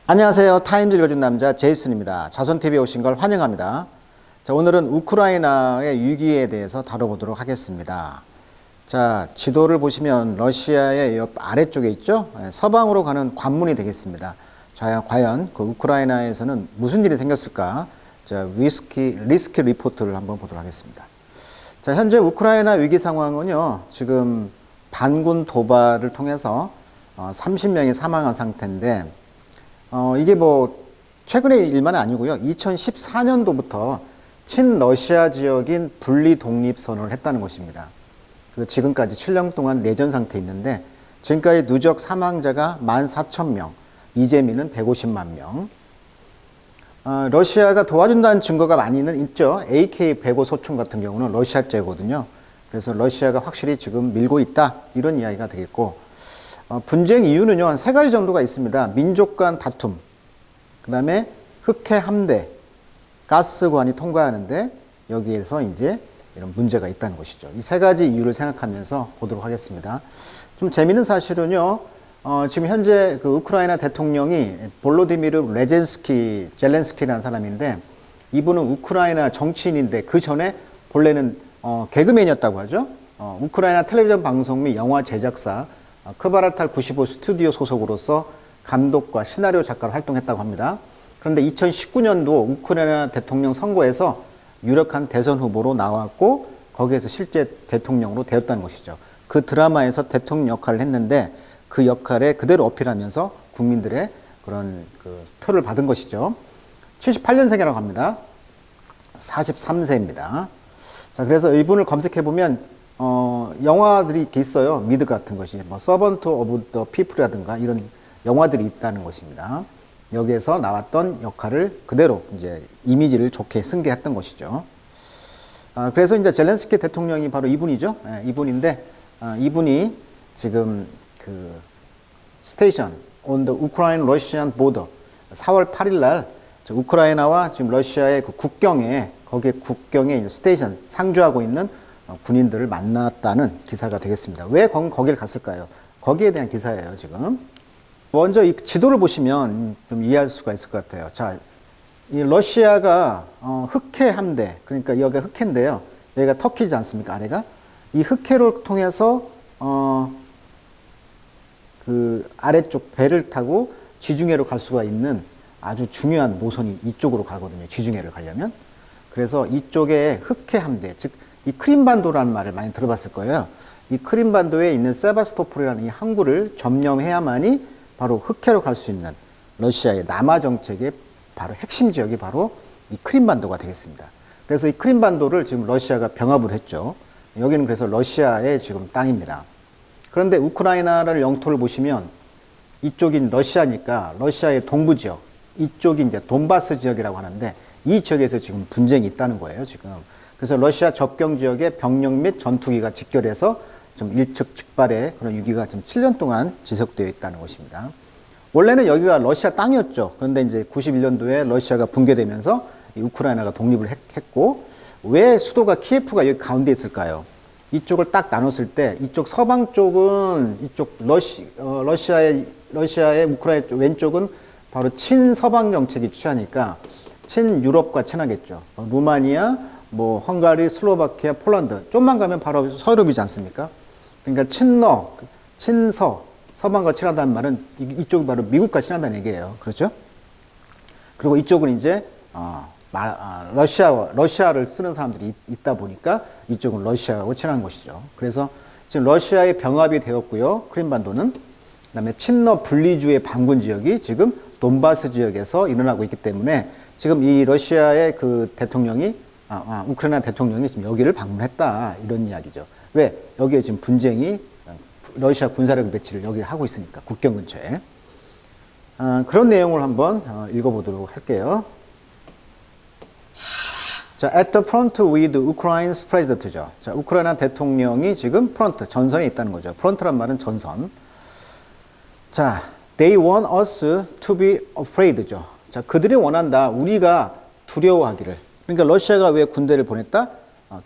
안녕하세요. 타임즈 읽어준 남자 제이슨입니다. 자손TV에 오신 걸 환영합니다. 자, 오늘은 우크라이나의 위기에 대해서 다뤄보도록 하겠습니다. 자, 지도를 보시면 러시아의 옆 아래쪽에 있죠? 서방으로 가는 관문이 되겠습니다. 자, 과연 그 우크라이나에서는 무슨 일이 생겼을까? 자, 리스크 리포트를 한번 보도록 하겠습니다. 자, 현재 우크라이나 위기 상황은요, 지금 반군 도발을 통해서 30명이 사망한 상태인데, 이게 뭐 최근의 일만 아니고요. 2014년도부터 친러시아 지역인 분리 독립 선언을 했다는 것입니다. 그래서 지금까지 7년 동안 내전 상태에 있는데 지금까지 누적 사망자가 14,000명, 이재민은 150만 명. 러시아가 도와준다는 증거가 많이는 있죠. AK-105 소총 같은 경우는 러시아제거든요. 그래서 러시아가 확실히 지금 밀고 있다, 이런 이야기가 되겠고, 분쟁 이유는요, 한 3가지 정도가 있습니다. 민족 간 다툼, 그 다음에 흑해 함대, 가스관이 통과하는데 여기에서 이제 이런 문제가 있다는 것이죠. 이 3가지 이유를 생각하면서 보도록 하겠습니다. 좀 재미있는 사실은요, 지금 현재 그 우크라이나 대통령이 볼로디미르 젤렌스키라는 사람인데, 이분은 우크라이나 정치인인데 그 전에 본래는 개그맨이었다고 하죠. 우크라이나 텔레비전 방송 및 영화 제작사 크바라탈 95 스튜디오 소속으로서 감독과 시나리오 작가로 활동했다고 합니다. 그런데 2019년도 우크라이나 대통령 선거에서 유력한 대선 후보로 나왔고 거기에서 실제 대통령으로 되었다는 것이죠. 그 드라마에서 대통령 역할을 했는데 그 역할에 그대로 어필하면서 국민들의 그런 그 표를 받은 것이죠. 78년생이라고 합니다. 43세입니다. 자, 그래서 이분을 검색해보면 영화들이 이렇게 있어요. 미드 같은 것이. 뭐, 서번트 오브 더 피플이라든가 이런 영화들이 있다는 것입니다. 여기에서 나왔던 역할을 그대로 이제 이미지를 좋게 승계했던 것이죠. 그래서 이제 젤렌스키 대통령이 바로 이분이죠. 이분인데, 이분이 지금 그 스테이션 on the Ukraine-Russian border 4월 8일 날 우크라이나와 지금 러시아의 그 국경에, 거기에 국경에 이제 스테이션 상주하고 있는 군인들을 만났다는 기사가 되겠습니다. 왜 거기를 갔을까요? 거기에 대한 기사예요, 지금. 먼저 이 지도를 보시면 좀 이해할 수가 있을 것 같아요. 자, 이 러시아가 흑해 함대, 그러니까 여기가 흑해인데요. 여기가 터키지 않습니까, 아래가? 이 흑해를 통해서 그 아래쪽 배를 타고 지중해로 갈 수가 있는 아주 중요한 노선이 이쪽으로 가거든요, 지중해를 가려면. 그래서 이쪽에 흑해 함대, 즉 이 크림반도라는 말을 많이 들어봤을 거예요. 이 크림반도에 있는 세바스토폴이라는 이 항구를 점령해야만이 바로 흑해로 갈 수 있는 러시아의 남하 정책의 바로 핵심 지역이 바로 이 크림반도가 되겠습니다. 그래서 이 크림반도를 지금 러시아가 병합을 했죠. 여기는 그래서 러시아의 지금 땅입니다. 그런데 우크라이나를 영토를 보시면 이쪽인 러시아니까 러시아의 동부 지역, 이쪽이 이제 돈바스 지역이라고 하는데 이 지역에서 지금 분쟁이 있다는 거예요, 지금. 그래서 러시아 접경 지역에 병력 및 전투기가 직결해서 좀 일측즉발의 그런 위기가 지금 7년 동안 지속되어 있다는 것입니다. 원래는 여기가 러시아 땅이었죠. 그런데 이제 91년도에 러시아가 붕괴되면서 이 우크라이나가 독립을 했고, 왜 수도가 키예프가 여기 가운데 있을까요? 이쪽을 딱 나눴을 때 이쪽 서방 쪽은 이쪽 러시아의 우크라이나 쪽 왼쪽은 바로 친서방 정책이 취하니까 친유럽과 친하겠죠. 루마니아, 뭐 헝가리, 슬로바키아, 폴란드, 좀만 가면 바로 서유럽이지 않습니까? 그러니까 친서, 서방과 친하다는 말은 이쪽이 바로 미국과 친하다는 얘기예요. 그렇죠? 그리고 이쪽은 이제 러시아를 쓰는 사람들이 있다 보니까 이쪽은 러시아하고 친한 것이죠. 그래서 지금 러시아의 병합이 되었고요. 크림반도는. 그다음에 친러 분리주의 반군 지역이 지금 돈바스 지역에서 일어나고 있기 때문에 지금 이 러시아의 그 대통령이 우크라이나 대통령이 지금 여기를 방문했다, 이런 이야기죠. 왜? 여기에 지금 분쟁이 러시아 군사력 배치를 여기 하고 있으니까, 국경 근처에. 그런 내용을 한번 읽어보도록 할게요. 자, at the front with Ukraine's president죠. 자, 우크라이나 대통령이 지금 프런트, 전선에 있다는 거죠. 프런트란 말은 전선. 자, they want us to be afraid죠. 자, 그들이 원한다, 우리가 두려워하기를. 그러니까 러시아가 왜 군대를 보냈다?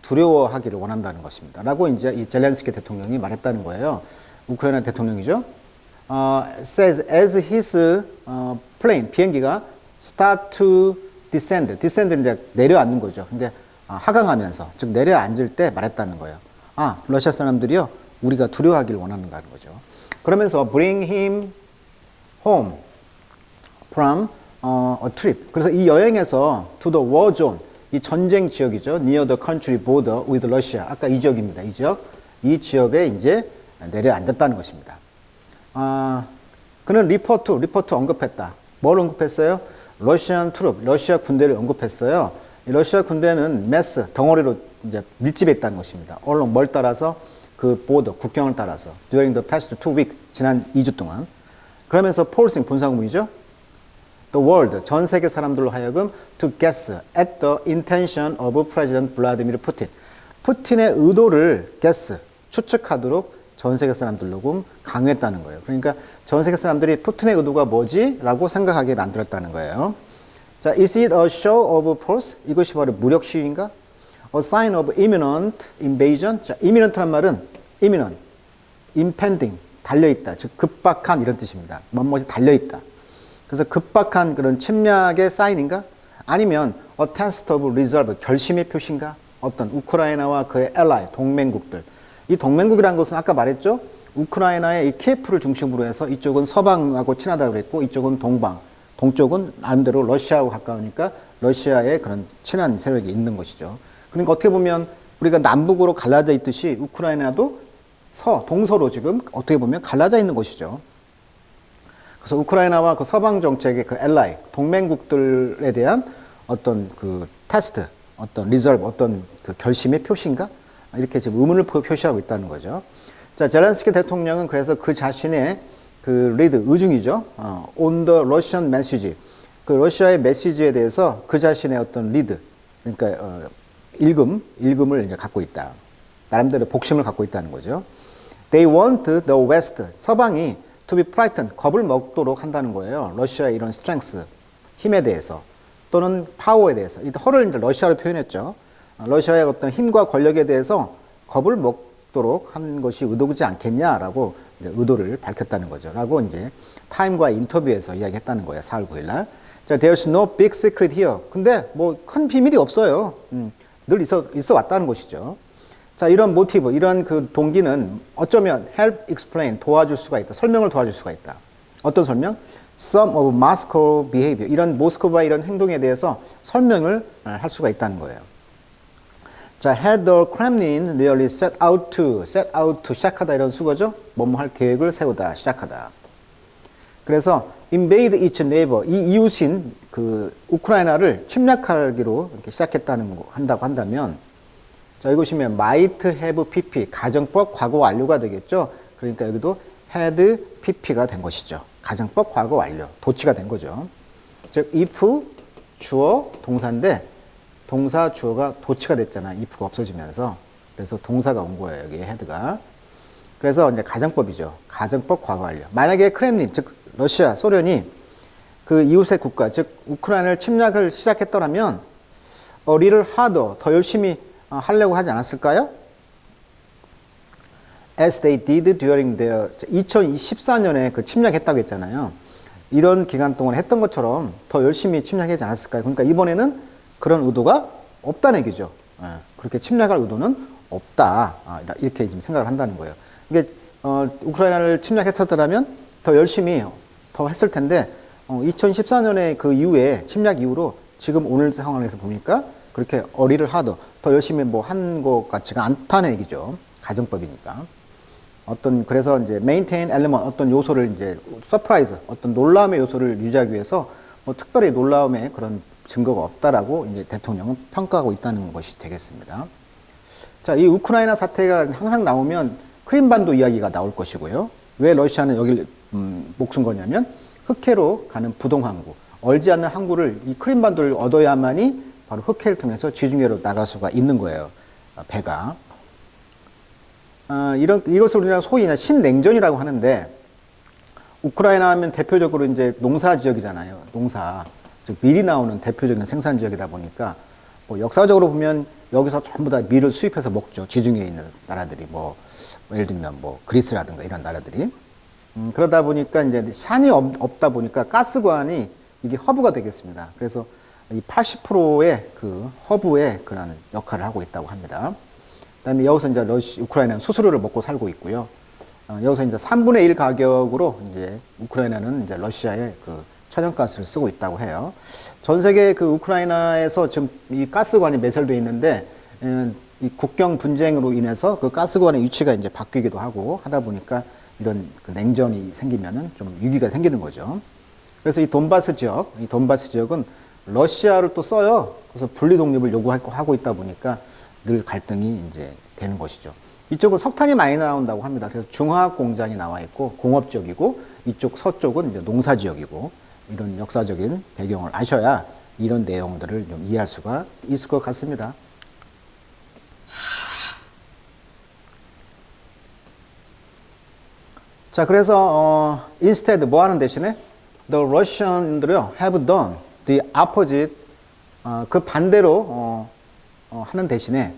두려워하기를 원한다는 것입니다. 라고 이제 이 젤렌스키 대통령이 말했다는 거예요. 우크라이나 대통령이죠. Says as his plane, 비행기가 start to descend. descend는 이제 내려앉는 거죠. 근데 하강하면서, 즉 내려앉을 때 말했다는 거예요. 러시아 사람들이요, 우리가 두려워하기를 원하는다는 거죠. 그러면서 bring him home from a trip. 그래서 이 여행에서 to the war zone, 이 전쟁 지역이죠. near the country border with Russia. 아까 이 지역입니다. 이 지역. 이 지역에 이제 내려앉았다는 것입니다. 그는 리포트 언급했다. 뭘 언급했어요? 러시안 트룹, 러시아 군대를 언급했어요. 이 러시아 군대는 매스, 덩어리로 이제 밀집해 있다는 것입니다. 얼른 뭘 따라서? 그 보더, 국경을 따라서. During the past 2 weeks, 지난 2주 동안. 그러면서 폴싱, 분사구문이죠. The world, 전 세계 사람들로 하여금 to guess at the intention of President Vladimir Putin. 푸틴의 의도를 guess, 추측하도록 전 세계 사람들로 강요했다는 거예요. 그러니까 전 세계 사람들이 푸틴의 의도가 뭐지? 라고 생각하게 만들었다는 거예요. 자, is it a show of force? 이것이 바로 무력 시위인가? A sign of imminent invasion? 자, imminent란 말은 imminent, impending, 달려있다. 즉, 급박한 이런 뜻입니다. 뭐뭐이 달려있다. 그래서 급박한 그런 침략의 사인인가? 아니면 a test of resolve, 결심의 표시인가? 어떤 우크라이나와 그의 ally, 동맹국들. 이 동맹국이라는 것은 아까 말했죠. 우크라이나의 이 키예프를 중심으로 해서 이쪽은 서방하고 친하다고 그랬고 이쪽은 동방, 동쪽은 나름대로 러시아하고 가까우니까 러시아의 그런 친한 세력이 있는 것이죠. 그러니까 어떻게 보면 우리가 남북으로 갈라져 있듯이 우크라이나도 동서로 지금 어떻게 보면 갈라져 있는 것이죠. 그래서 우크라이나와 그 서방 정책의 그 엘라이, 동맹국들에 대한 어떤 그 테스트, 어떤 리졸브, 어떤 그 결심의 표시인가? 이렇게 지금 의문을 표시하고 있다는 거죠. 자, 젤렌스키 대통령은 그래서 그 자신의 그 리드, 의중이죠. on the Russian message. 그 러시아의 메시지에 대해서 그 자신의 어떤 리드, 그러니까 일금을 이제 갖고 있다. 나름대로 복심을 갖고 있다는 거죠. They want the West, 서방이 to be frightened, 겁을 먹도록 한다는 거예요. 러시아의 이런 strength, 힘에 대해서 또는 파워에 대해서. 이 허를 이제 러시아로 표현했죠. 러시아의 어떤 힘과 권력에 대해서 겁을 먹도록 한 것이 의도지 않겠냐라고 이제 의도를 밝혔다는 거죠. 라고 이제 타임과 인터뷰에서 이야기했다는 거예요. 4월 9일 날. 자, there's no big secret here. 근데 뭐 큰 비밀이 없어요. 늘 있어 왔다는 것이죠. 자, 이런 모티브, 이런 그 동기는 어쩌면 help explain, 도와줄 수가 있다. 설명을 도와줄 수가 있다. 어떤 설명? Some of Moscow behavior. 이런 모스크바의 이런 행동에 대해서 설명을 할 수가 있다는 거예요. 자, had the Kremlin really set out to 시작하다 이런 수거죠. 뭐뭐 할 계획을 세우다, 시작하다. 그래서 invade its neighbor, 이 이웃인 그 우크라이나를 침략하기로 이렇게 한다고 한다면, 자, 이것이면 might have pp, 가정법 과거 완료가 되겠죠. 그러니까 여기도 had pp가 된 것이죠. 가정법 과거 완료, 도치가 된 거죠. 즉, if 주어 동사인데 동사 주어가 도치가 됐잖아. if가 없어지면서. 그래서 동사가 온 거예요. 여기 헤드가. 그래서 이제 가정법이죠. 가정법 과거 완료. 만약에 크렘린, 즉 러시아, 소련이 그 이웃의 국가, 즉 우크라이나를 침략을 시작했더라면 little harder, 더 열심히 하려고 하지 않았을까요? As they did during their 2014년에 그 침략했다고 했잖아요. 이런 기간 동안 했던 것처럼 더 열심히 침략하지 않았을까요? 그러니까 이번에는 그런 의도가 없다는 얘기죠. 그렇게 침략할 의도는 없다. 이렇게 지금 생각을 한다는 거예요. 이게 우크라이나를 침략했었더라면 더 열심히 더 했을 텐데 2014년에 그 이후에 침략 이후로 지금 오늘 상황에서 보니까 그렇게 어리를 하더 더 열심히 뭐 한 것 같지가 않다는 얘기죠. 가정법이니까. 그래서 이제 maintain element, 어떤 요소를 이제 서프라이즈, 어떤 놀라움의 요소를 유지하기 위해서 뭐 특별히 놀라움의 그런 증거가 없다라고 이제 대통령은 평가하고 있다는 것이 되겠습니다. 자, 이 우크라이나 사태가 항상 나오면 크림반도 이야기가 나올 것이고요. 왜 러시아는 여기를 목숨 거냐면 흑해로 가는 부동 항구, 얼지 않는 항구를 이 크림반도를 얻어야만이 바로 흑해를 통해서 지중해로 나갈 수가 있는 거예요. 배가. 이것을 우리가 소위 신냉전이라고 하는데 우크라이나 하면 대표적으로 이제 농사 지역이잖아요. 농사. 즉 밀이 나오는 대표적인 생산 지역이다 보니까 뭐 역사적으로 보면 여기서 전부 다 밀을 수입해서 먹죠. 지중해에 있는 나라들이 예를 들면 뭐 그리스라든가 이런 나라들이. 그러다 보니까 이제 산이 없다 보니까 가스관이 이게 허브가 되겠습니다. 그래서 이 80%의 그 허브의 그런 역할을 하고 있다고 합니다. 그다음에 여기서 이제 우크라이나는 수수료를 먹고 살고 있고요. 여기서 이제 3분의 1 가격으로 이제 우크라이나는 이제 러시아의 그 천연가스를 쓰고 있다고 해요. 전 세계 그 우크라이나에서 지금 이 가스관이 매설되어 있는데, 이 국경 분쟁으로 인해서 그 가스관의 위치가 이제 바뀌기도 하고 하다 보니까 이런 그 냉전이 생기면은 좀 위기가 생기는 거죠. 그래서 이 돈바스 지역은 러시아를 또 써요. 그래서 분리 독립을 요구하고 있다 보니까 늘 갈등이 이제 되는 것이죠. 이쪽은 석탄이 많이 나온다고 합니다. 그래서 중화학 공장이 나와 있고 공업적이고, 이쪽 서쪽은 이제 농사 지역이고, 이런 역사적인 배경을 아셔야 이런 내용들을 좀 이해할 수가 있을 것 같습니다. 자, 그래서 instead 뭐 하는 대신에 the Russian들이요 have done the opposite, 그 반대로 하는 대신에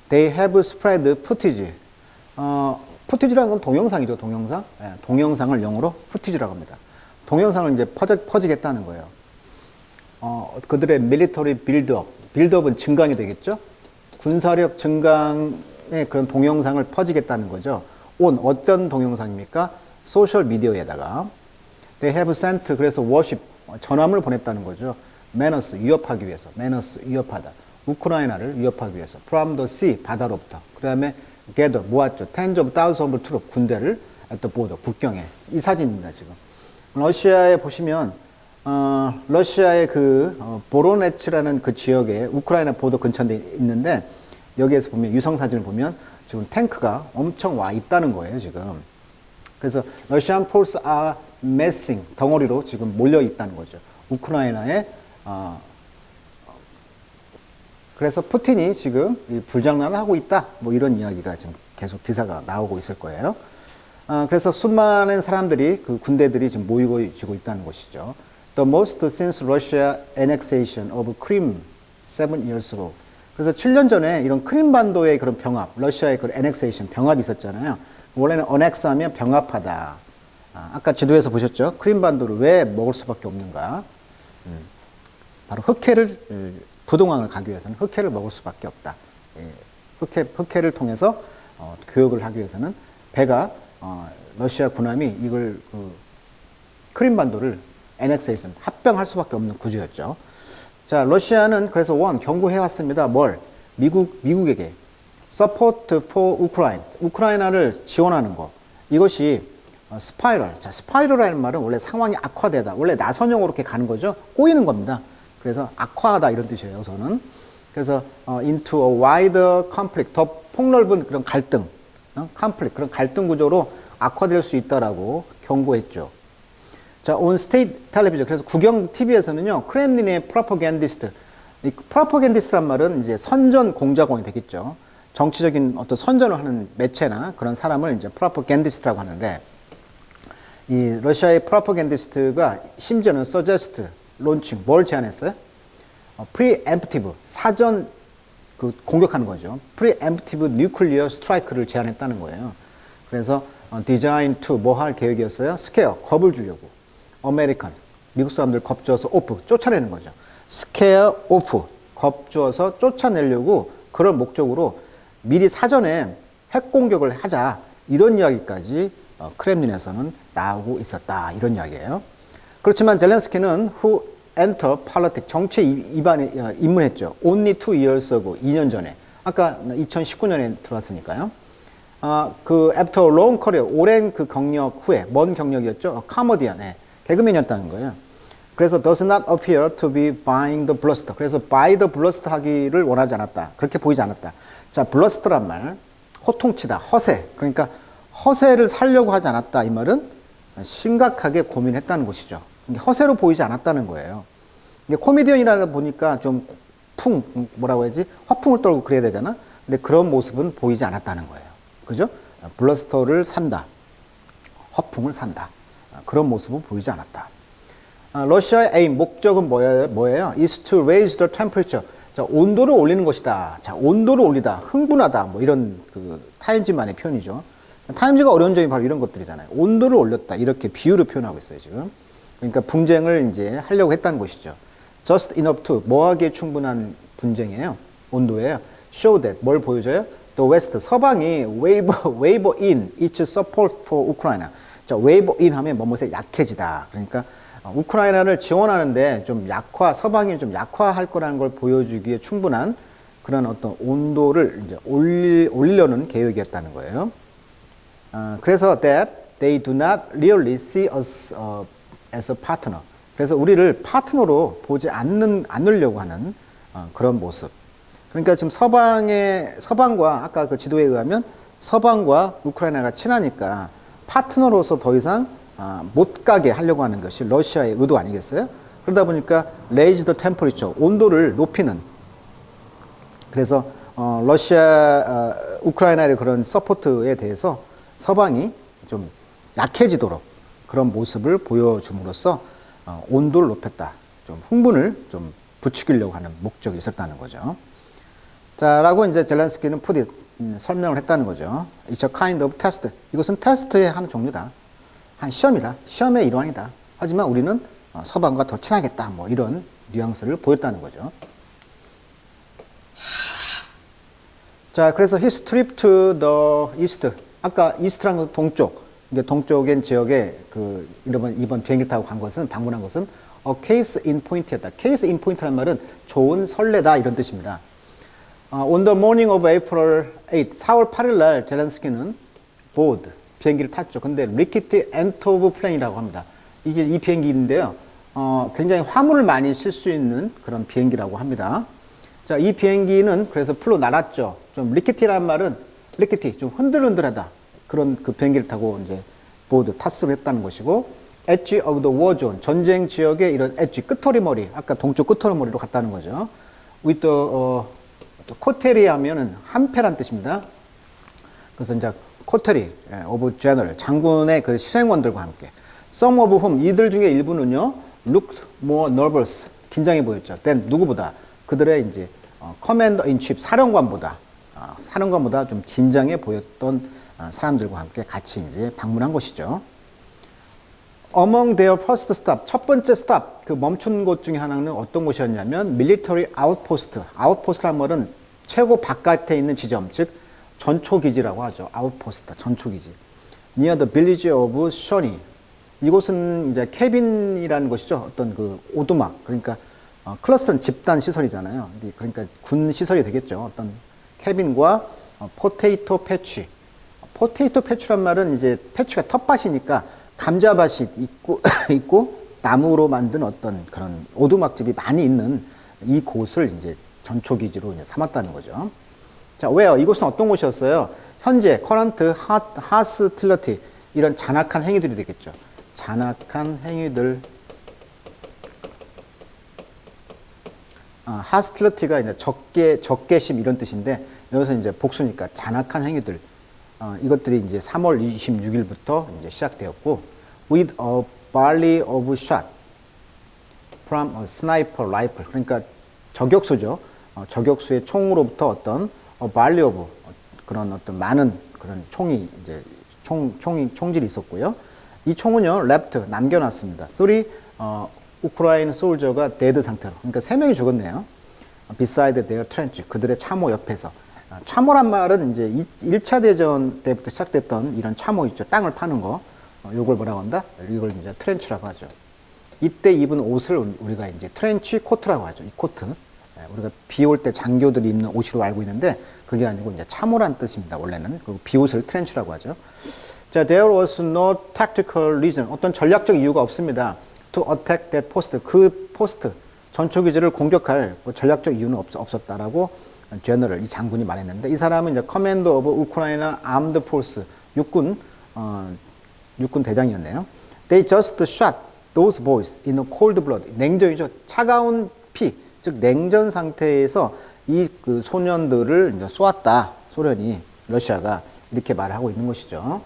they have spread footage. footage라는 건 동영상이죠, 동영상. 예, 동영상을 영어로 footage라고 합니다. 동영상을 이제 퍼지겠다는 거예요. 그들의 military build-up은 증강이 되겠죠. 군사력 증강의 그런 동영상을 퍼지겠다는 거죠. 어떤 동영상입니까? 소셜 미디어에다가 they have sent, 그래서 worship, 전함을 보냈다는 거죠. menace, 위협하기 위해서. menace, 위협하다. 우크라이나를 위협하기 위해서. from the sea, 바다로부터. 그 다음에 gather, 모았죠. tens of thousands of troops, 군대를 at the border, 국경에. 이 사진입니다, 지금. 러시아에 보시면, 러시아의 보로네츠라는 그 지역에 우크라이나 보도 근처에 있는데, 여기에서 보면, 유성 사진을 보면, 지금 탱크가 엄청 와 있다는 거예요, 지금. 그래서 Russian forces are massing, 덩어리로 지금 몰려 있다는 거죠. 우크라이나에. 그래서 푸틴이 지금 불장난을 하고 있다, 뭐 이런 이야기가 지금 계속 기사가 나오고 있을 거예요. 그래서 수많은 사람들이, 그 군대들이 지금 모이고 있다는 것이죠. The most since Russia annexation of Crimea 7 years ago. 그래서 7년 전에 이런 크림반도의 그런 병합, 러시아의 그 annexation, 병합이 있었잖아요. 원래는 annex 하면 병합하다. 아까 지도에서 보셨죠? 크림반도를 왜 먹을 수밖에 없는가? 바로 부동항을 가기 위해서는 흑해를 먹을 수밖에 없다. 흑해를 통해서 교역을 하기 위해서는 배가, 러시아 군함이 이걸 크림반도를 annexation, 합병할 수밖에 없는 구조였죠. 자, 러시아는 그래서 경고해 왔습니다. 뭘? 미국에게 support for Ukraine, 우크라이나를 지원하는 거. 이것이 스파이럴. 자, 스파이럴이라는 말은 원래 상황이 악화되다. 원래 나선형으로 이렇게 가는 거죠. 꼬이는 겁니다. 그래서 악화하다 이런 뜻이에요, 저는. 그래서 into a wider conflict, 더 폭넓은 그런 갈등, conflict, 그런 갈등 구조로 악화될 수 있다라고 경고했죠. 자, on state television, 그래서 국영 TV에서는요, 크렘린의 프로파간디스트, 이 프로파간디스트란 말은 이제 선전 공작원이 되겠죠. 정치적인 어떤 선전을 하는 매체나 그런 사람을 이제 프로파간디스트라고 하는데, 이 러시아의 프로파간디스트가 심지어는 suggest, 론칭, 뭘 제안했어요? preemptive, 사전 공격하는 거죠. preemptive nuclear strike를 제안했다는 거예요. 그래서 design to 뭐 할 계획이었어요? scare, 겁을 주려고. American, 미국 사람들 겁주어서 off, 쫓아내는 거죠. scare off, 겁주어서 쫓아내려고 그런 목적으로 미리 사전에 핵 공격을 하자, 이런 이야기까지 크렘린에서는 나오고 있었다, 이런 이야기예요. 그렇지만 젤렌스키는 who enter politics, 정치에 입문했죠. Only 2 years ago, 2년 전에. 아까 2019년에 들어왔으니까요. after a long career, 오랜 그 경력 후에, 먼 경력이었죠. 카모디안, 개그맨이었다는 거예요. 그래서 does not appear to be buying the bluster. 그래서 buy the bluster 하기를 원하지 않았다. 그렇게 보이지 않았다. 자, bluster란 말, 호통치다, 허세. 그러니까 허세를 살려고 하지 않았다. 이 말은 심각하게 고민했다는 것이죠. 허세로 보이지 않았다는 거예요. 코미디언이라다 보니까 좀 뭐라고 해야지? 화풍을 떨고 그래야 되잖아? 근데 그런 모습은 보이지 않았다는 거예요. 그죠? 블러스터를 산다. 허풍을 산다. 그런 모습은 보이지 않았다. 러시아의 aim, 목적은 뭐예요? is to raise the temperature. 자, 온도를 올리는 것이다. 자, 온도를 올리다. 흥분하다. 뭐 이런 타인지만의 표현이죠. 타임즈가 어려운 점이 바로 이런 것들이잖아요. 온도를 올렸다. 이렇게 비유를 표현하고 있어요, 지금. 그러니까 분쟁을 이제 하려고 했다는 것이죠. Just enough to, 뭐 하기에 충분한 분쟁이에요. 온도예요. Show that, 뭘 보여줘요? The West, 서방이 waver in its support for Ukraine. 자, waver in 하면 뭐뭐에 약해지다. 그러니까 우크라이나를 지원하는데 좀 서방이 좀 약화할 거라는 걸 보여주기에 충분한 그런 어떤 온도를 이제 올리려는 계획이었다는 거예요. 그래서 that they do not really see us as a partner. 그래서 우리를 파트너로 보지 않으려고 하는 그런 모습. 그러니까 지금 서방과 아까 그 지도에 의하면 서방과 우크라이나가 친하니까 파트너로서 더 이상 못 가게 하려고 하는 것이 러시아의 의도 아니겠어요? 그러다 보니까 raise the temperature, 온도를 높이는. 그래서 우크라이나의 그런 서포트에 대해서 서방이 좀 약해지도록 그런 모습을 보여줌으로써 온도를 높였다. 좀 흥분을 좀 부추기려고 하는 목적이 있었다는 거죠. 자, 라고 이제 젤렌스키는 설명을 했다는 거죠. It's a kind of test. 이것은 테스트의 한 종류다. 한 시험이다. 시험의 일환이다. 하지만 우리는 서방과 더 친하겠다. 뭐 이런 뉘앙스를 보였다는 거죠. 자, 그래서 his trip to the east. 아까 east라는 건 동쪽. 이게 동쪽엔 지역에 이번 비행기 타고 방문한 것은 a case in point였다. case in point라는 말은 좋은 선례다 이런 뜻입니다. On the morning of April 8, 4월 8일 날 젤렌스키는 board, 비행기를 탔죠. 근데 rickety end of plane이라고 합니다. 이게 이 비행기인데요. 굉장히 화물을 많이 실 수 있는 그런 비행기라고 합니다. 자, 이 비행기는 그래서 풀로 날았죠. 좀 rickety라는 말은 rickety, 좀 흔들흔들하다. 그런 그 비행기를 타고 이제 보드 탑승을 했다는 것이고, edge of the war zone, 전쟁 지역의 이런 edge, 끄터리머리, 아까 동쪽 끄터리머리로 갔다는 거죠. with the 코테리 하면은 한패란 뜻입니다. 그래서 이제 코테리 of general, 장군의 그 시생원들과 함께. Some of whom, 이들 중에 일부는요, looked more nervous, 긴장해 보였죠. then 누구보다 그들의 이제 commander in chief, 사령관보다 좀 긴장해 보였던 사람들과 함께 같이 이제 방문한 것이죠. Among their first stop, 첫 번째 stop, 그 멈춘 곳 중에 하나는 어떤 곳이었냐면 military outpost. outpost라는 말은 최고 바깥에 있는 지점, 즉 전초기지라고 하죠. outpost, 전초기지. Near the village of Shony. 이곳은 이제 캐빈이라는 것이죠. 어떤 그 오두막, 그러니까 클러스터는 집단 시설이잖아요. 그러니까 군 시설이 되겠죠. 어떤 캐빈과 포테이토 패치. 포테이토 패치란 말은 이제 패치가 텃밭이니까 감자밭이 있고 나무로 만든 어떤 그런 오두막집이 많이 있는 이곳을 이제 전초기지로 이제 삼았다는 거죠. 자, 왜요? 이곳은 어떤 곳이었어요? 현재 커런트 하스틸러티, 이런 잔악한 행위들이 되겠죠. 잔악한 행위들. 하스틸러티가 이제 적개심 이런 뜻인데 여기서 이제 복수니까 잔악한 행위들. 이것들이 이제 3월 26일부터 이제 시작되었고, with a volley of shot from a sniper rifle. 그러니까 저격수죠. 저격수의 총으로부터 어떤 volley of 그런 어떤 많은 그런 총이 이제 총질이 있었고요. 이 총은요, left 남겨놨습니다. 3 우크라이나 솔저가 데드 상태로. 그러니까 3명이 죽었네요. beside their trench, 그들의 참호 옆에서. 참호란 말은 이제 1차 대전 때부터 시작됐던 이런 참호 있죠. 땅을 파는 거. 요걸 뭐라고 한다? 이걸 이제 트렌치라고 하죠. 이때 입은 옷을 우리가 이제 트렌치 코트라고 하죠. 이 코트. 우리가 비 올 때 장교들이 입는 옷으로 알고 있는데 그게 아니고 이제 참호란 뜻입니다. 원래는. 그리고 비옷을 트렌치라고 하죠. 자, there was no tactical reason. 어떤 전략적 이유가 없습니다. to attack that post. 그 포스트, 전초기지를 공격할 뭐 전략적 이유는 없었다라고 제너럴, 이 장군이 말했는데, 이 사람은 이제 커맨더 오브 우크라이나 아임드 포스, 육군 대장이었네요. They just shot those boys in a cold blood. 냉전이죠. 차가운 피, 즉 냉전 상태에서 이 그 소년들을 이제 쏘았다. 소련이, 러시아가 이렇게 말하고 있는 것이죠.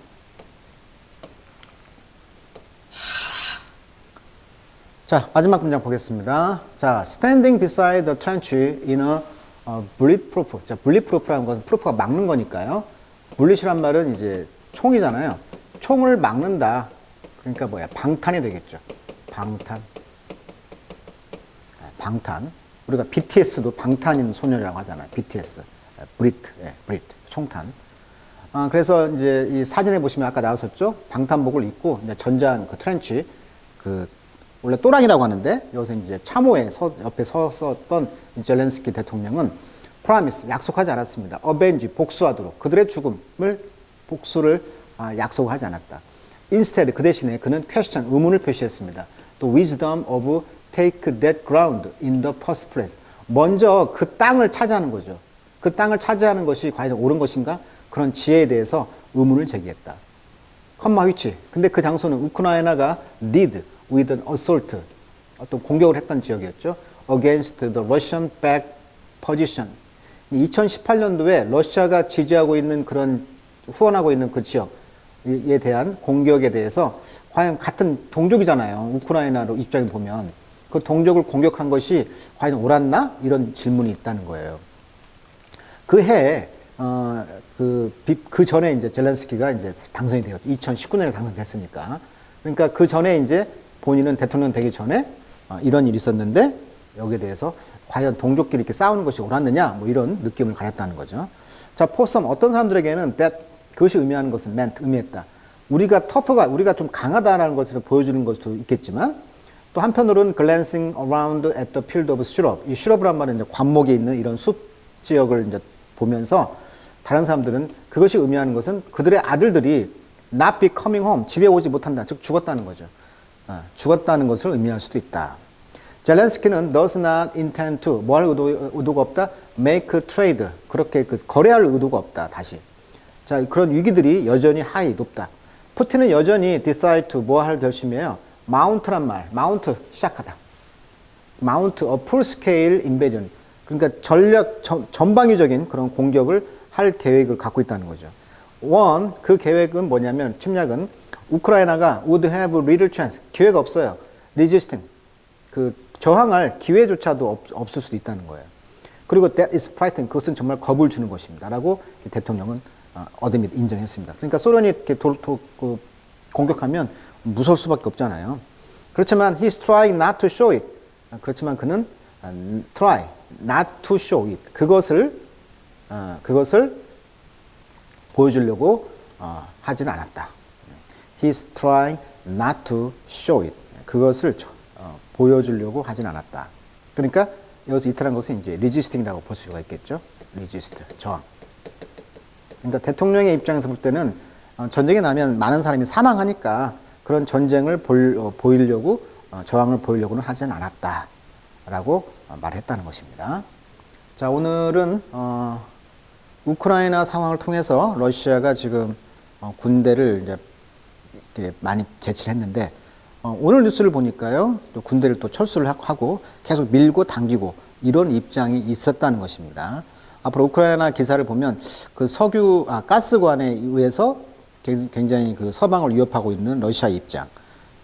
자, 마지막 문장 보겠습니다. 자, standing beside the trench in a bulletproof. 자, bulletproof라는 것은 프루프가 막는 거니까요. bullet이란 말은 이제 총이잖아요. 총을 막는다. 그러니까 뭐야? 방탄이 되겠죠. 방탄. 방탄. 우리가 BTS도 방탄인 소년이라고 하잖아요. BTS. 브리트. 브리트. 총탄. 그래서 이제 이 사진에 보시면 아까 나왔었죠? 방탄복을 입고 이제 전장 그 트렌치 원래 또랑이라고 하는데 여기서 이제 참호에 옆에 섰었던 젤렌스키 대통령은 프라미스 약속하지 않았습니다. 어벤지 복수하도록 그들의 복수를 약속하지 않았다. Instead 그 대신에 그는 question 의문을 표시했습니다. The wisdom of take that ground in the first place. 먼저 그 땅을 차지하는 거죠. 그 땅을 차지하는 것이 과연 옳은 것인가? 그런 지혜에 대해서 의문을 제기했다. 컴마 위치. 근데 그 장소는 우크라이나가 lead with an assault. 어떤 공격을 했던 지역이었죠. Against the Russian backed position. 2018년도에 러시아가 지지하고 있는 그런 후원하고 있는 그 지역에 대한 공격에 대해서 과연 같은 동족이잖아요. 우크라이나로 입장에 보면 그 동족을 공격한 것이 과연 옳았나? 이런 질문이 있다는 거예요. 그 해에 그 전에 이제 젤렌스키가 이제 당선이 되었죠. 2019년에 당선됐으니까. 그러니까 그 전에 이제 본인은 대통령 되기 전에 이런 일이 있었는데 여기에 대해서 과연 동족끼리 이렇게 싸우는 것이 옳았느냐 뭐 이런 느낌을 가졌다는 거죠. 자, 포섬 어떤 사람들에게는 그것이 의미하는 것은 의미했다. 우리가 좀 강하다라는 것을 보여주는 것도 있겠지만 또 한편으로는 glancing around at the field of Shrub. 이 슈럽이란 말은 이제 관목에 있는 이런 숲 지역을 이제 보면서 다른 사람들은 그것이 의미하는 것은 그들의 아들들이 not be coming home, 집에 오지 못한다. 즉 죽었다는 거죠. 죽었다는 것을 의미할 수도 있다. 젤렌스키는 does not intend to, 뭐 할 의도가 없다? make trade, 그렇게 거래할 의도가 없다. 다시. 자, 그런 위기들이 여전히 높다. 푸틴은 여전히 decide to, 뭐 할 결심이에요? mount란 말, mount, 시작하다. mount a full scale invasion. 그러니까 전방위적인 그런 공격을 할 계획을 갖고 있다는 거죠. 그 계획은 뭐냐면, 침략은 우크라이나가 would have little chance, 기회가 없어요. resisting, 저항할 기회조차도 없을 수도 있다는 거예요. 그리고 that is frightening, 그것은 정말 겁을 주는 것입니다. 라고 대통령은 어드밋 인정했습니다. 그러니까 소련이 이렇게 공격하면 무서울 수밖에 없잖아요. 그렇지만 he's trying not to show it. 그렇지만 그는 try not to show it. 그것을 보여주려고 하지는 않았다. He's trying not to show it. 그것을 보여주려고 하진 않았다. 그러니까 여기서 이탈한 것은 이제 resisting이라고 볼 수가 있겠죠. resist, 저항. 그러니까 대통령의 입장에서 볼 때는 전쟁이 나면 많은 사람이 사망하니까 그런 전쟁을 보이려고 저항을 보이려고는 하진 않았다라고 말했다는 것입니다. 자, 오늘은 우크라이나 상황을 통해서 러시아가 지금 군대를 이제 이렇게 많이 제치를 했는데 오늘 뉴스를 보니까요, 또 군대를 또 철수를 하고 계속 밀고 당기고 이런 입장이 있었다는 것입니다. 앞으로 우크라이나 기사를 보면 그 가스관에 의해서 굉장히 그 서방을 위협하고 있는 러시아의 입장,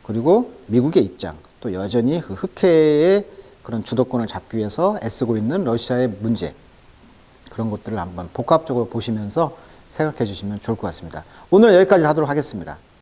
그리고 미국의 입장, 또 여전히 그 흑해의 그런 주도권을 잡기 위해서 애쓰고 있는 러시아의 문제, 그런 것들을 한번 복합적으로 보시면서 생각해 주시면 좋을 것 같습니다. 오늘 여기까지 하도록 하겠습니다.